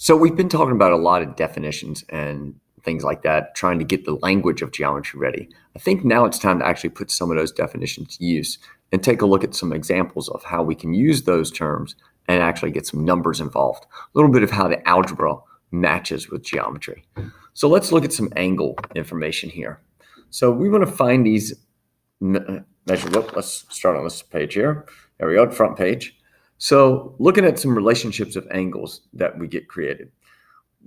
So we've been talking about a lot of definitions and things like that, trying to get the language of geometry ready. I think now it's time to actually put some of those definitions to use and take a look at some examples of how we can use those terms and actually get some numbers involved. A little bit of how the algebra matches with geometry. So let's look at some angle information here. So we want to find these measure. Let's start on this page here. There we go, front page. So looking at some relationships of angles that we get created.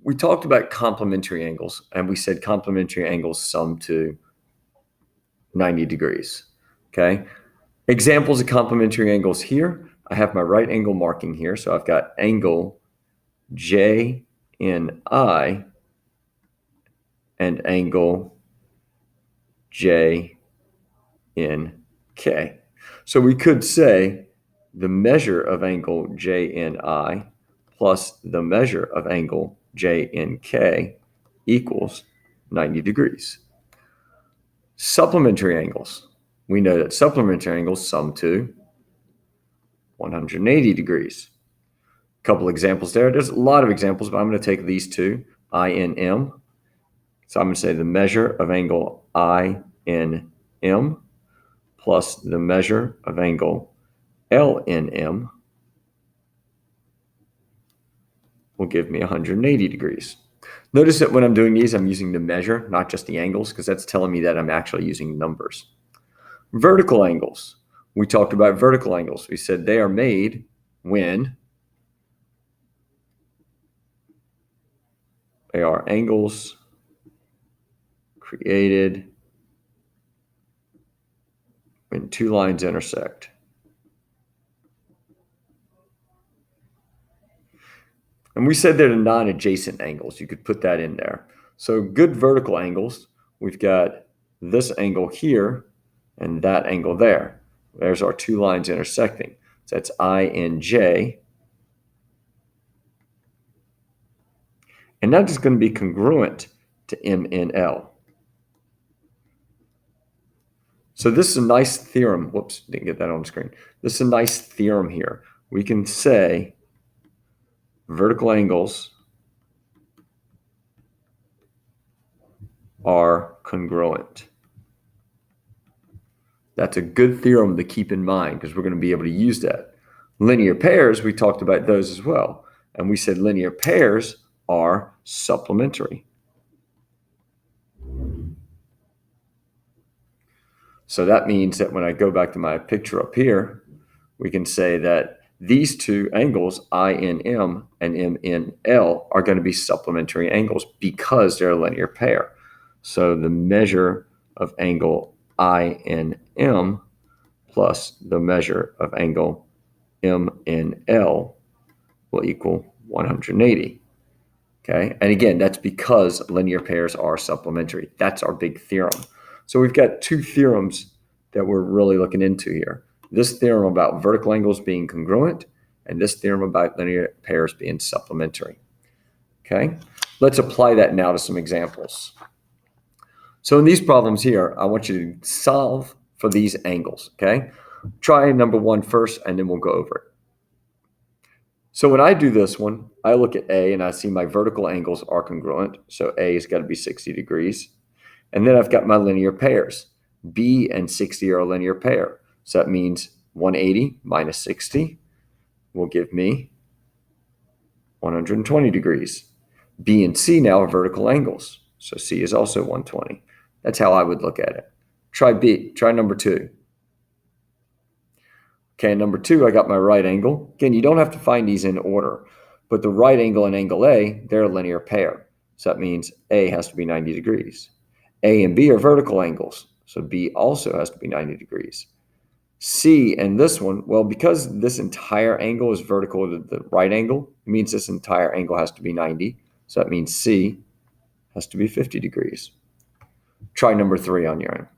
We talked about complementary angles, and we said complementary angles sum to 90 degrees, okay? Examples of complementary angles here. I have my right angle marking here, so I've got angle JNI and angle JNK. So we could say the measure of angle JNI plus the measure of angle JNK equals 90 degrees. Supplementary angles. We know that supplementary angles sum to 180 degrees. A couple examples there. There's a lot of examples, but I'm going to take these two, INM. So I'm going to say the measure of angle INM plus the measure of angle LNM will give me 180 degrees. Notice that when I'm doing these, I'm using the measure, not just the angles, because that's telling me that I'm actually using numbers. Vertical angles. We talked about vertical angles. We said they are made when they are angles created when two lines intersect. And we said they're the non-adjacent angles. You could put that in there. So good vertical angles, we've got this angle here and that angle there. There's our two lines intersecting. So that's I and J. And that is going to be congruent to M and L. So this is a nice theorem. Whoops, didn't get that on the screen. This is a nice theorem here. We can say vertical angles are congruent. That's a good theorem to keep in mind because we're going to be able to use that. Linear pairs, we talked about those as well. And we said linear pairs are supplementary. So that means that when I go back to my picture up here, we can say that these two angles, INM and MNL, are going to be supplementary angles because they're a linear pair. So the measure of angle INM plus the measure of angle MNL will equal 180. Okay, and again, that's because linear pairs are supplementary. That's our big theorem. So we've got two theorems that we're really looking into here. This theorem about vertical angles being congruent and this theorem about linear pairs being supplementary. Okay, let's apply that now to some examples. So in these problems here, I want you to solve for these angles, okay? Try number one first, and then we'll go over it. So when I do this one, I look at A, and I see my vertical angles are congruent. So A has got to be 60 degrees. And then I've got my linear pairs. B and 60 are a linear pair. So that means 180 minus 60 will give me 120 degrees. B and C now are vertical angles. So C is also 120. That's how I would look at it. Try B. Try number two. Okay, number two, I got my right angle. Again, you don't have to find these in order, but the right angle and angle A, they're a linear pair. So that means A has to be 90 degrees. A and B are vertical angles, so B also has to be 90 degrees. C and this one, well, because this entire angle is vertical to the right angle, it means this entire angle has to be 90. So that means C has to be 50 degrees. Try number three on your own.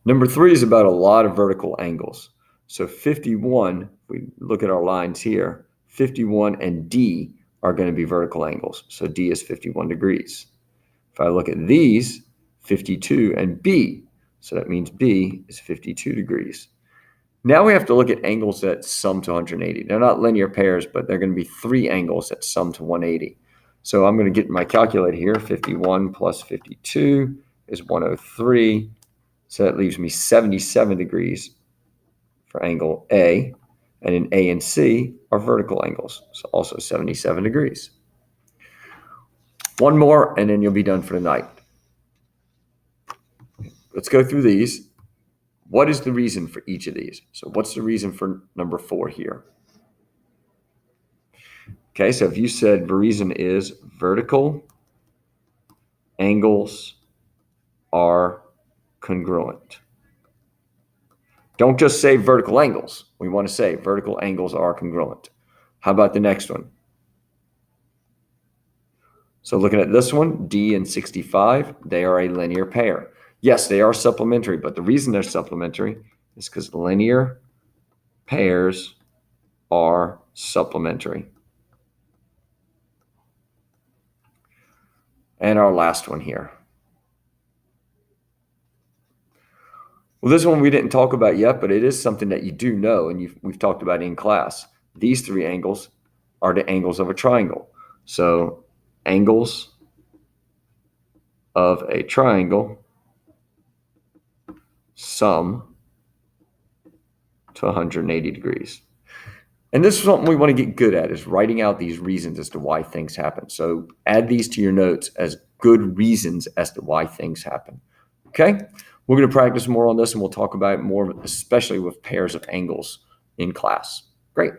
Number three is about a lot of vertical angles. So 51, if we look at our lines here, 51 and D are going to be vertical angles. So D is 51 degrees. If I look at these, 52 and B, so that means B is 52 degrees. Now we have to look at angles that sum to 180. They're not linear pairs, but they're going to be three angles that sum to 180. So I'm going to get my calculator here. 51 plus 52 is 103. So that leaves me 77 degrees for angle A. And in A and C are vertical angles, so also 77 degrees. One more, and then you'll be done for the night. Let's go through these. What is the reason for each of these? So what's the reason for number 4 here? Okay, so if you said the reason is vertical angles are congruent. Don't just say vertical angles. We want to say vertical angles are congruent. How about the next one? So looking at this one, D and 65, they are a linear pair. Yes, they are supplementary, but the reason they're supplementary is because linear pairs are supplementary. And our last one here. Well, this one we didn't talk about yet, but it is something that you do know, and we've talked about in class. These three angles are the angles of a triangle. So angles of a triangle sum to 180 degrees. And this is something we want to get good at, is writing out these reasons as to why things happen. So add these to your notes as good reasons as to why things happen. Okay? We're going to practice more on this, and we'll talk about it more, especially with pairs of angles in class. Great.